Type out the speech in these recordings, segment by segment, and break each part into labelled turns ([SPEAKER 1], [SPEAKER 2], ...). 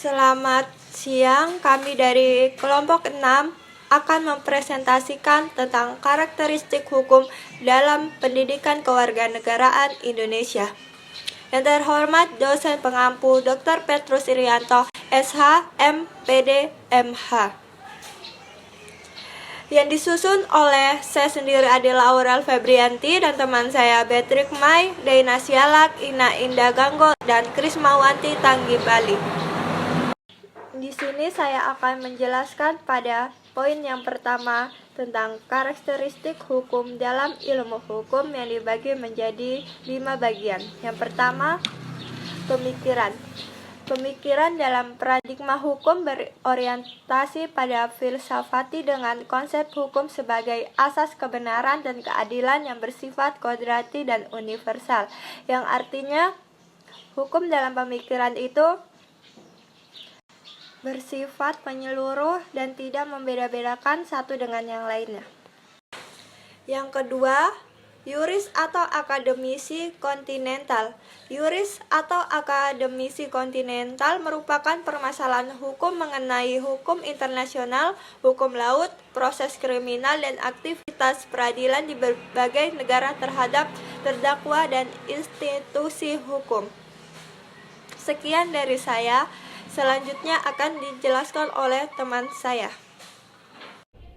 [SPEAKER 1] Selamat siang, kami dari kelompok 6 akan mempresentasikan tentang karakteristik hukum dalam pendidikan kewarganegaraan Indonesia. Yang terhormat dosen pengampu Dr. Petrus Irianto, SH, MPD, MH. Yang disusun oleh saya sendiri Adela Aurel Febrianti dan teman saya Beatrix Mai, Daina Sialak, Ina Indah Ganggo, dan Krismawanti Tanggi Bali. Di sini saya akan menjelaskan pada poin yang pertama tentang karakteristik hukum dalam ilmu hukum yang dibagi menjadi 5 bagian. Yang pertama, pemikiran. Pemikiran dalam paradigma hukum berorientasi pada filsafati dengan konsep hukum sebagai asas kebenaran dan keadilan yang bersifat kodrati dan universal, yang artinya hukum dalam pemikiran itu bersifat menyeluruh dan tidak membeda-bedakan satu dengan yang lainnya. Yang kedua, yuris atau akademisi kontinental. Yuris atau akademisi kontinental merupakan permasalahan hukum mengenai hukum internasional, hukum laut, proses kriminal, dan aktivitas peradilan di berbagai negara terhadap terdakwa dan institusi hukum. Sekian dari saya. Selanjutnya akan dijelaskan oleh teman saya.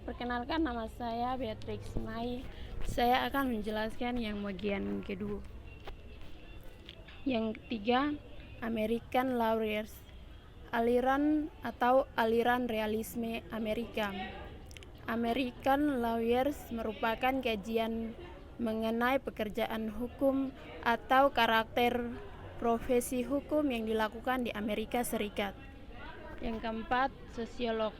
[SPEAKER 2] Perkenalkan, nama saya Beatrix Mai. Saya akan menjelaskan yang bagian kedua. Yang ketiga, American Lawyers. Aliran atau aliran realisme Amerika. American Lawyers merupakan kajian mengenai pekerjaan hukum atau karakter profesi hukum yang dilakukan di Amerika Serikat. Yang keempat, sosiolog.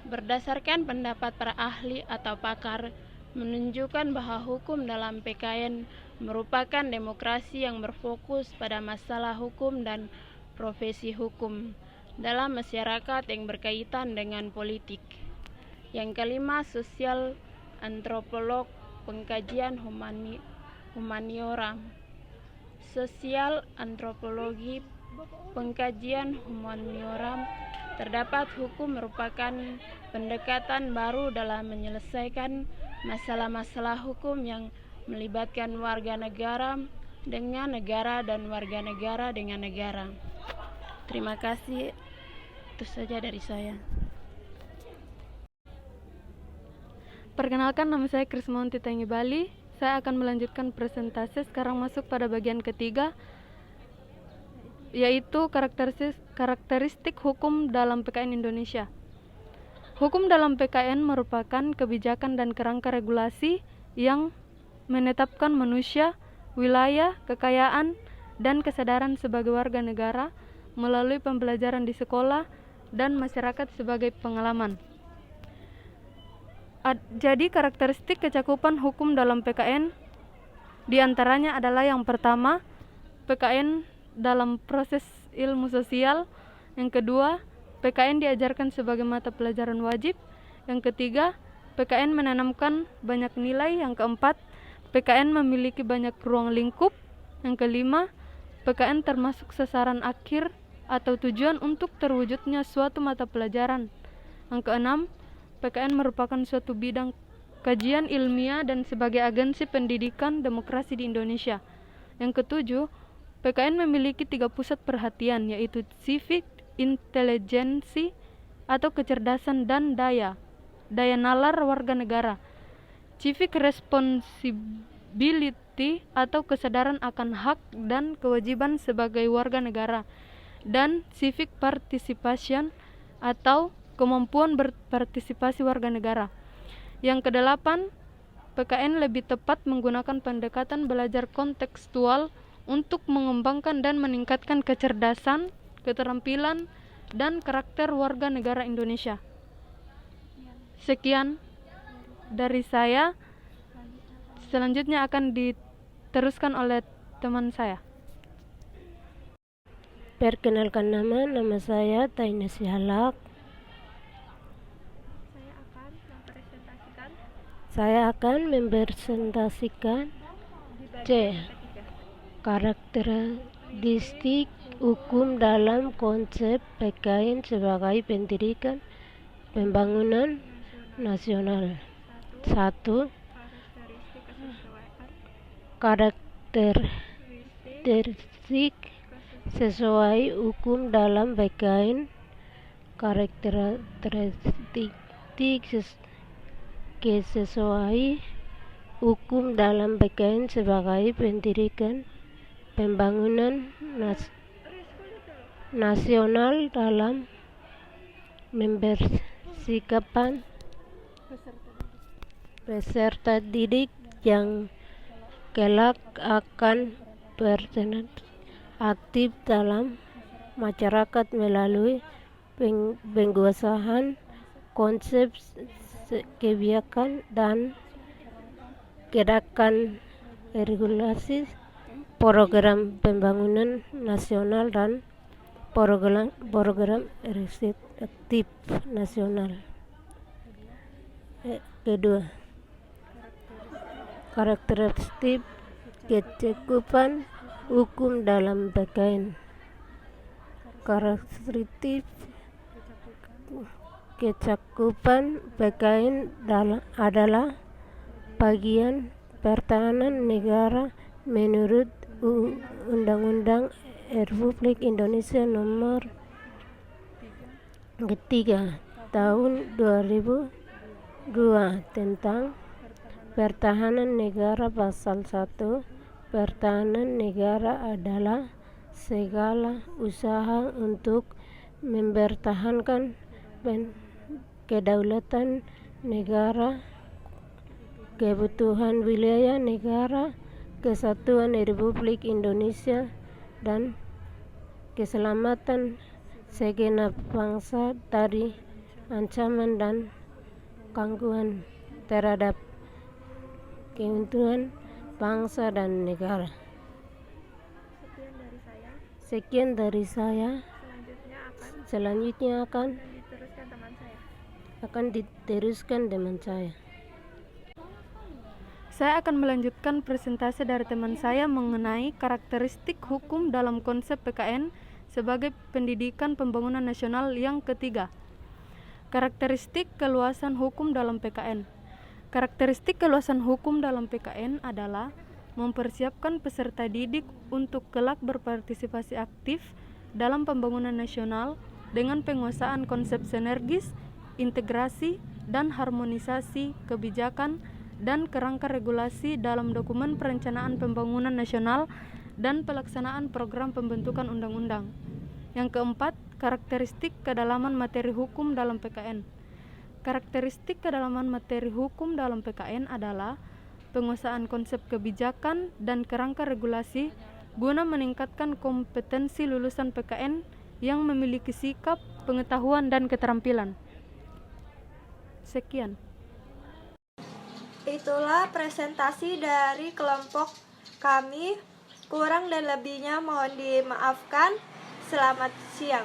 [SPEAKER 2] Berdasarkan pendapat para ahli atau pakar, menunjukkan bahwa hukum dalam PKN merupakan demokrasi yang berfokus pada masalah hukum dan profesi hukum dalam masyarakat yang berkaitan dengan politik. Yang kelima, sosial antropolog, pengkajian humaniora. Sosial antropologi, pengkajian humaniora, terdapat hukum merupakan pendekatan baru dalam menyelesaikan masalah-masalah hukum yang melibatkan warga negara dengan negara dan warga negara dengan negara. Terima kasih, itu saja dari saya.
[SPEAKER 3] Perkenalkan, nama saya Krismawanti Tanggi Bali. Saya akan melanjutkan presentasi. Sekarang masuk pada bagian ketiga, yaitu karakteristik hukum dalam PKN Indonesia. Hukum dalam PKN merupakan kebijakan dan kerangka regulasi yang menetapkan manusia, wilayah, kekayaan, dan kesadaran sebagai warga negara melalui pembelajaran di sekolah dan masyarakat sebagai pengalaman. Jadi karakteristik kecakupan hukum dalam PKN diantaranya adalah yang pertama, PKN dalam proses ilmu sosial. Yang kedua, PKN diajarkan sebagai mata pelajaran wajib. Yang ketiga, PKN menanamkan banyak nilai. Yang keempat, PKN memiliki banyak ruang lingkup. Yang kelima, PKN termasuk sasaran akhir atau tujuan untuk terwujudnya suatu mata pelajaran. Yang keenam, PKN merupakan suatu bidang kajian ilmiah dan sebagai agensi pendidikan demokrasi di Indonesia. Yang ketujuh, PKN memiliki 3 pusat perhatian, yaitu civic, intelijensi atau kecerdasan, dan daya nalar warga negara, civic responsibility atau kesadaran akan hak dan kewajiban sebagai warga negara, dan civic participation atau kemampuan berpartisipasi warga negara. Yang kedelapan, PKN lebih tepat menggunakan pendekatan belajar kontekstual untuk mengembangkan dan meningkatkan kecerdasan, keterampilan, dan karakter warga negara Indonesia. Sekian dari saya. Selanjutnya akan diteruskan oleh teman saya.
[SPEAKER 4] Perkenalkan, nama saya Daina Sialak. Saya akan mempresentasikan karakteristik hukum dalam konsep PKN sebagai pendidikan pembangunan nasional. 1. Karakteristik sesuai hukum dalam PKN. Karakteristik sesuai hukum dalam PKN sebagai pendidikan pembangunan nasional dalam membersihkan peserta didik yang kelak akan berperan aktif dalam masyarakat melalui penguasaan konsep kebijakan dan gerakan regulasi program pembangunan nasional dan program aktif nasional. Kedua, karakteristik kecakupan hukum dalam PKN. Karakteristik kecakupan PKN adalah bagian pertahanan negara menurut Undang-Undang Republik Indonesia Nomor 3 Tahun 2002 tentang pertahanan negara. Pasal 1. Pertahanan negara adalah segala usaha untuk mempertahankan kedaulatan negara, kebutuhan wilayah negara, kesatuan Republik Indonesia, dan keselamatan segenap bangsa dari ancaman dan gangguan terhadap keutuhan bangsa dan negara. Sekian dari saya. Selanjutnya akan diteruskan teman saya.
[SPEAKER 3] Saya akan melanjutkan presentasi dari teman saya mengenai karakteristik hukum dalam konsep PKN sebagai pendidikan pembangunan nasional yang ketiga. Karakteristik keluasan hukum dalam PKN. Karakteristik keluasan hukum dalam PKN adalah mempersiapkan peserta didik untuk kelak berpartisipasi aktif dalam pembangunan nasional dengan penguasaan konsep sinergis, integrasi, dan harmonisasi kebijakan dan kerangka regulasi dalam dokumen perencanaan pembangunan nasional dan pelaksanaan program pembentukan undang-undang. Yang keempat, karakteristik kedalaman materi hukum dalam PKN. Karakteristik kedalaman materi hukum dalam PKN adalah penguasaan konsep kebijakan dan kerangka regulasi guna meningkatkan kompetensi lulusan PKN yang memiliki sikap, pengetahuan, dan keterampilan. Sekian.
[SPEAKER 1] Itulah presentasi dari kelompok kami. Kurang dan lebihnya mohon dimaafkan. Selamat siang.